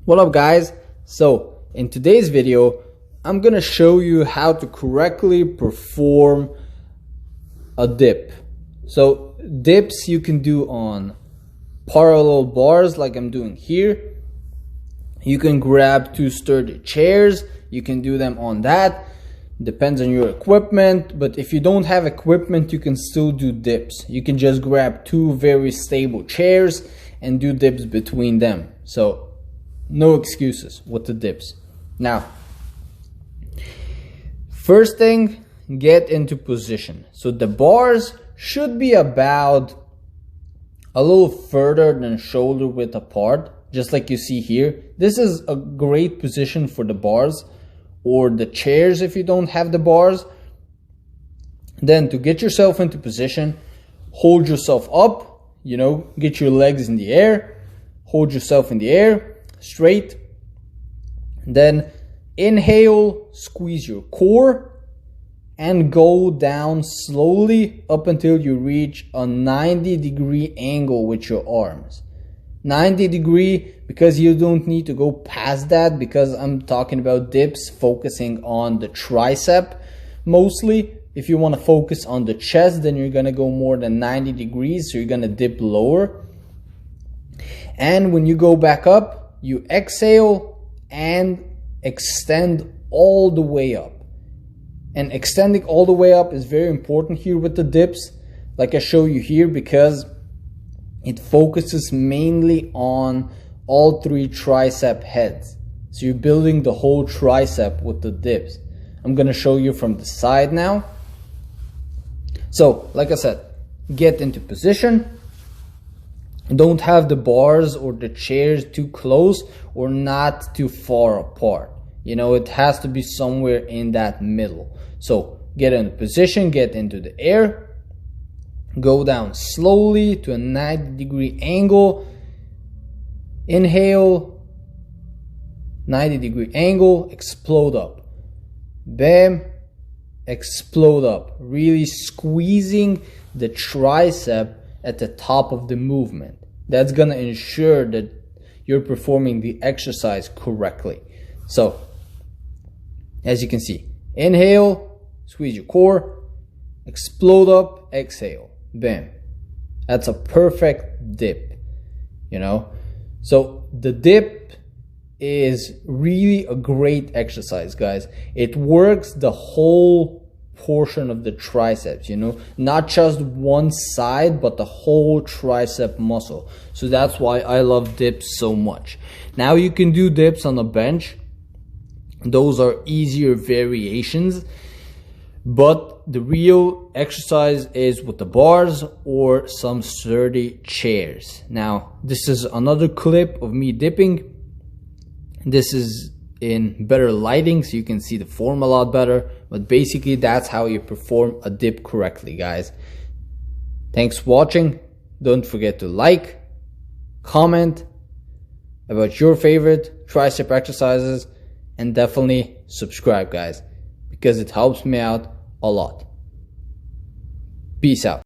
What up guys? So in today's video I'm gonna show you how to correctly perform a dip. So dips you can do on parallel bars like I'm doing here. You can grab two sturdy chairs, you can do them on that. Depends on your equipment, but if you don't have equipment you can still do dips. You can just grab two very stable chairs and do dips between them. So no excuses with the dips. Now, first thing, get into position. So the bars should be about a little further than shoulder width apart, just like you see here. This is a great position for the bars or the chairs if you don't have the bars. Then to get yourself into position, hold yourself up, get your legs in the air, hold yourself in the air, straight. Then inhale, squeeze your core and go down slowly up until you reach a 90-degree angle with your arms. 90-degree because you don't need to go past that, because I'm talking about dips focusing on the tricep mostly. If you want to focus on the chest, then you're gonna go more than 90 degrees, so you're gonna dip lower. And when you go back up, you exhale and extend all the way up. And extending all the way up is very important here with the dips, like I show you here, because it focuses mainly on all three tricep heads. So you're building the whole tricep with the dips. I'm gonna show you from the side now. So, like I said, get into position. Don't have the bars or the chairs too close or not too far apart. It has to be somewhere in that middle. So get into position, get into the air, go down slowly to a 90-degree angle. Inhale, 90-degree angle, explode up. Bam, explode up. Really squeezing the tricep at the top of the movement. That's gonna ensure that you're performing the exercise correctly. So, as you can see, inhale, squeeze your core, explode up, exhale, bam. That's a perfect dip, So the dip is really a great exercise, guys. It works the whole portion of the triceps, not just one side but the whole tricep muscle. So that's why I love dips so much. Now you can do dips on a bench. Those are easier variations, but the real exercise is with the bars or some sturdy chairs. Now this is another clip of me dipping. This is in better lighting so you can see the form a lot better, but basically that's how you perform a dip correctly, guys. Thanks for watching. Don't forget to like, comment about your favorite tricep exercises, and definitely subscribe, guys, because it helps me out a lot. Peace out.